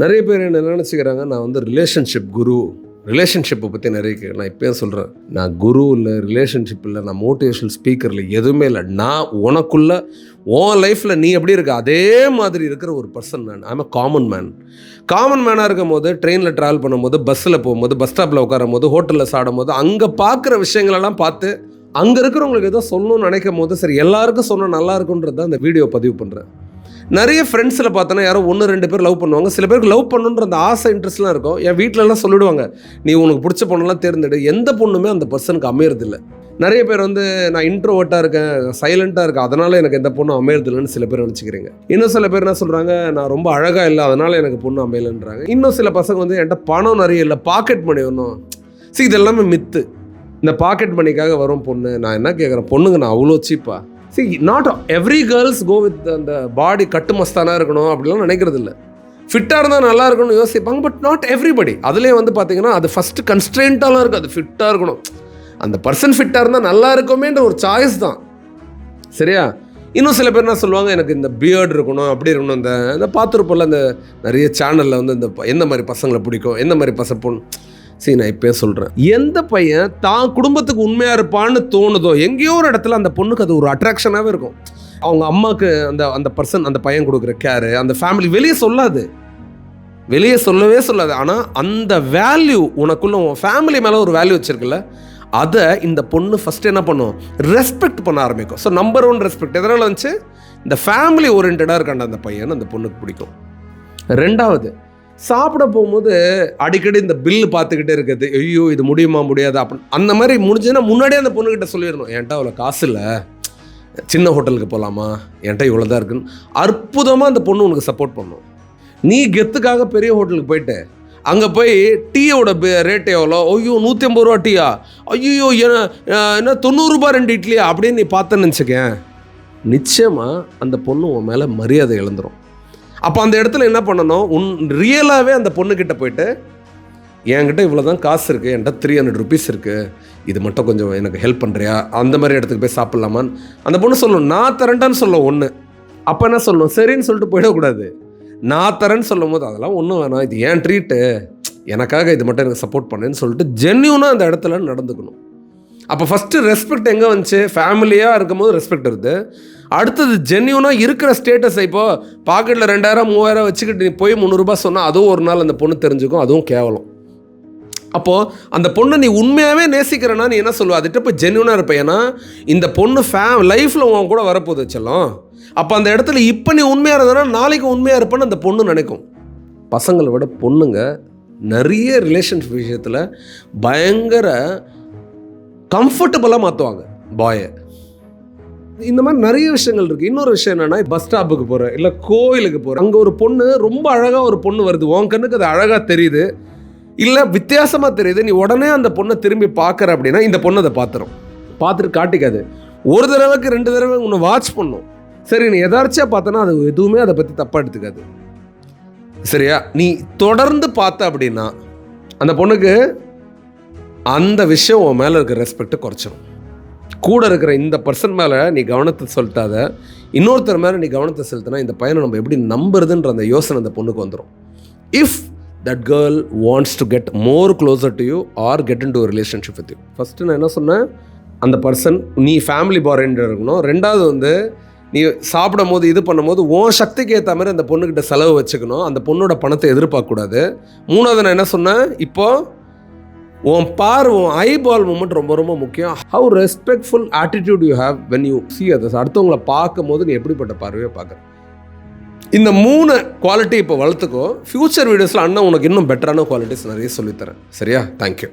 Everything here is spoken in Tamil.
நிறைய பேர் என்ன நினச்சிக்கிறாங்க, நான் வந்து ரிலேஷன்ஷிப் குரு, ரிலேஷன்ஷிப்பை பற்றி நிறைய நான் இப்போயும் சொல்கிறேன், நான் குரு இல்லை, ரிலேஷன்ஷிப் இல்லை, நான் மோட்டிவேஷனல் ஸ்பீக்கர் இல்லை, எதுவுமே இல்லை. நான் உனக்குள்ள உன் லைஃப்பில் நீ எப்படி இருக்க அதே மாதிரி இருக்கிற ஒரு பர்சன். நான் I'm a common man. Common மேனாக இருக்கும் போது, ட்ரெயினில் ட்ராவல் பண்ணும்போது, பஸ்ஸில் போகும்போது, பஸ் ஸ்டாப்பில் உட்காரும் போது, ஹோட்டலில் சாடும் போது, அங்கே பார்க்குற விஷயங்களெல்லாம் பார்த்து அங்கே இருக்கிறவங்களுக்கு ஏதோ சொல்லணும்னு நினைக்கும் போது, சரி எல்லாருக்கும் சொன்னால் நல்லா இருக்குன்றது தான் இந்த வீடியோ பதிவு பண்ணுறேன். நிறைய ஃப்ரெண்ட்ஸில் பார்த்தோன்னா யாரோ 1-2 பேர் லவ் பண்ணுவாங்க. சில பேருக்கு லவ் பண்ணுன்ற அந்த ஆசை இன்ட்ரெஸ்ட்லாம் இருக்கும். என் வீட்டிலலாம் சொல்லிவிடுவாங்க, நீ உனக்கு பிடிச்ச பொண்ணெல்லாம் தேர்ந்தெடு. எந்த பொண்ணுமே அந்த பர்சனுக்கு அமையறதில்லை. நிறைய பேர் வந்து நான் இன்ட்ரோவர்ட்டாக இருக்கேன், சைலண்ட்டாக இருக்கேன், அதனால் எனக்கு எந்த பொண்ணும் அமையறதில்லைன்னு சில பேர் நினச்சிக்கிறீங்க. இன்னும் சில பேர் என்ன சொல்கிறாங்க, நான் ரொம்ப அழகாக இல்லை அதனால் எனக்கு பொண்ணு அமையலைன்றாங்க. இன்னும் சில பசங்க வந்து என்கிட்ட பணம் நிறைய இல்லை, பாக்கெட் மணி வரணும். சரி, இது எல்லாமே மித்து. இந்த பாக்கெட் மணிக்காக வரும் பொண்ணு. நான் என்ன கேட்குறேன், பொண்ணுங்க நான் அவ்வளோ சீப்பா? See, not every girls go with அந்த பாடி கட்டு மஸ்தானாக இருக்கணும் அப்படிலாம் நினைக்கிறது இல்லை. ஃபிட்டாக இருந்தால் நல்லா இருக்கணும்னு யோசிப்பாங்க, பட் நாட் எவ்ரிபடி. அதுலேயே வந்து பார்த்தீங்கன்னா அது ஃபஸ்ட்டு கன்ஸ்ட்ரெயின்ட்டாலாம் இருக்குது, அது ஃபிட்டாக இருக்கணும். அந்த பர்சன் ஃபிட்டாக இருந்தால் நல்லா இருக்குமேன்ற ஒரு சாய்ஸ் தான், சரியா? இன்னும் சில பேர் என்ன சொல்லுவாங்க, எனக்கு இந்த பியர்டு இருக்கணும், அப்படி இருக்கணும். இந்த பார்த்துருப்போம்ல, இந்த நிறைய சேனலில் வந்து இந்த எந்த மாதிரி பசங்களை பிடிக்கும், எந்த மாதிரி பொண்ணு. சரி, நான் இப்போயே சொல்கிறேன், எந்த பையன் தான் குடும்பத்துக்கு உண்மையாக இருப்பான்னு தோணுதோ, எங்கேயோ ஒரு இடத்துல அந்த பொண்ணுக்கு அது ஒரு அட்ராக்ஷனாகவே இருக்கும். அவங்க அம்மாவுக்கு அந்த பர்சன், அந்த பையன் கொடுக்குற கேரு, அந்த ஃபேமிலி வெளியே சொல்லவே சொல்லாது. ஆனால் அந்த வேல்யூ உனக்குள்ள உன் ஃபேமிலி மேலே ஒரு வேல்யூ வச்சிருக்குல்ல, அதை இந்த பொண்ணு ஃபஸ்ட்டு என்ன பண்ணும், ரெஸ்பெக்ட் பண்ண ஆரம்பிக்கும். ஸோ நம்பர் 1 ரெஸ்பெக்ட் எதனால் வந்துச்சு, இந்த ஃபேமிலி ஓரியன்டாக இருக்காண்ட அந்த பையன் அந்த பொண்ணுக்கு பிடிக்கும். 2வது, சாப்பிட போகும்போது அடிக்கடி இந்த பில்லு பார்த்துக்கிட்டே இருக்குது, ஐயோ இது முடியுமா முடியாது அப்படின்னு. அந்த மாதிரி முடிஞ்சதுன்னா முன்னாடியே அந்த பொண்ணுக்கிட்ட சொல்லிடணும், என்கிட்ட அவ்வளோ காசு இல்லை, சின்ன ஹோட்டலுக்கு போகலாமா, என்கிட்ட இவ்வளோ தான் இருக்குன்னு. அற்புதமாக அந்த பொண்ணு உனக்கு சப்போர்ட் பண்ணும். நீ கெத்துக்காக பெரிய ஹோட்டலுக்கு போயிட்டு அங்கே போய் டீயோட ரேட் எவ்வளோ, ஐயோ 150 ரூபா டீயா, ஐயோ என்ன 90 ரூபா 2 இட்லியா அப்படின்னு நீ பார்த்தேன்னு நினச்சிக்கேன், நிச்சயமாக அந்த பொண்ணு உன் மேலே மரியாதை இழந்துடும். அப்போ அந்த இடத்துல என்ன பண்ணணும், ரியலாகவே அந்த பொண்ணுக்கிட்ட போயிட்டு, என்கிட்ட இவ்வளோ தான் காசு இருக்குது, என்கிட்ட 300 rupees இருக்குது, இது மட்டும் கொஞ்சம் எனக்கு ஹெல்ப் பண்ணுறியா, அந்த மாதிரி இடத்துக்கு போய் சாப்பிட்லாமான்னு அந்த பொண்ணு சொல்லணும். நான் தரேன்டான்னு சொல்ல ஒன்று. அப்போ என்ன சொல்லணும், சரின்னு சொல்லிட்டு போயிடக்கூடாது. நான் தரேன்னு சொல்லும் போது அதெல்லாம் ஒன்றும் வேணாம், இது ஏன் ட்ரீட்டு, எனக்காக இது மட்டும் எனக்கு சப்போர்ட் பண்ணுன்னு சொல்லிட்டு ஜென்யூனாக அந்த இடத்துல நடந்துக்கணும். அப்போ ஃபஸ்ட்டு ரெஸ்பெக்ட் எங்கே வந்துச்சு, ஃபேமிலியாக இருக்கும்போது ரெஸ்பெக்ட் இருக்குது. அடுத்தது ஜென்யூனாக இருக்கிற ஸ்டேட்டஸை, இப்போது பாக்கெட்டில் 2000 3000 வச்சுக்கிட்டு நீ போய் 300 ரூபா சொன்னால் அதுவும் ஒரு நாள் அந்த பொண்ணு தெரிஞ்சுக்கும், அதுவும் கேவலம். அப்போது அந்த பொண்ணை நீ உண்மையாகவே நேசிக்கிறேன்னா நீ என்ன சொல்லுவ, அதுகிட்ட போய் ஜென்யூனாக இருப்ப. ஏன்னா இந்த பொண்ணு லைஃப்பில் உன் கூட வரப்போகுது செல்லம். அப்போ அந்த இடத்துல இப்போ நீ உண்மையாக இருந்தனா நாளைக்கு உண்மையாக இருப்பேன்னு அந்த பொண்ணு நினைக்கும். பசங்களை விட பொண்ணுங்க நிறைய ரிலேஷன்ஷிப் விஷயத்தில் பயங்கர கம்ஃபர்டபுளாக மாற்றுவாங்க பாயை. இந்த மாதிரி நிறைய விஷயங்கள் இருக்குது. இன்னொரு விஷயம் என்னென்னா, பஸ் ஸ்டாப்புக்கு போகிறேன், இல்லை கோயிலுக்கு போகிறேன், அங்கே ஒரு பொண்ணு ரொம்ப அழகாக ஒரு பொண்ணு வருது, உன் கண்ணுக்கு அது அழகாக தெரியுது, இல்லை வித்தியாசமாக தெரியுது, நீ உடனே அந்த பொண்ணை திரும்பி பார்க்குற அப்படின்னா இந்த பொண்ணு அதை பார்த்துட்டு காட்டிக்காது. ஒரு தடவைக்கு 2 தடவை உன்னை வாட்ச் பண்ணும். சரி, நீ எதார்ச்சியாக பார்த்தனா அது எதுவுமே அதை பற்றி தப்பாக எடுத்துக்காது, சரியா? நீ தொடர்ந்து பார்த்த அப்படின்னா அந்த பொண்ணுக்கு அந்த விஷயம் உன் மேலே இருக்கிற ரெஸ்பெக்டை குறைச்சிடும். கூட இருக்கிற இந்த பர்சன் மேலே நீ கவனத்தை செலுத்தாத, இன்னொருத்தர் மேலே நீ கவனத்தை செலுத்தினா இந்த பையனை நம்ம எப்படி நம்புறதுன்ற அந்த யோசனை அந்த பொண்ணுக்கு வந்துடும். If that girl wants to get more closer to you or get into relationship with you, first நான் என்ன சொன்னேன், அந்த பர்சன் நீ ஃபேமிலி ஓரியன்டட் இருக்கணும். 2வது வந்து நீ சாப்பிடும் போது இது பண்ணும்போது உன் சக்திக்கு ஏற்ற மாதிரி அந்த பொண்ணுக்கிட்ட செலவு வச்சுக்கணும், அந்த பொண்ணோட பணத்தை எதிர்பார்க்கக்கூடாது. 3வது நான் என்ன சொன்னேன், இப்போது உன் ஐபால் மூமெண்ட் ரொம்ப ரொம்ப முக்கியம். How respectful attitude you have when you see others. அடுத்தவங்களை பார்க்கும் போது நீ எப்படிப்பட்ட பார்வையை பார்க்குற. இந்த 3 குவாலிட்டி இப்போ வளர்த்துக்கோ. ஃப்யூச்சர் வீடியோஸில் அண்ணன் உனக்கு இன்னும் பெட்டரான குவாலிட்டிஸ் நிறைய சொல்லித்தரேன், சரியா? தேங்க்யூ.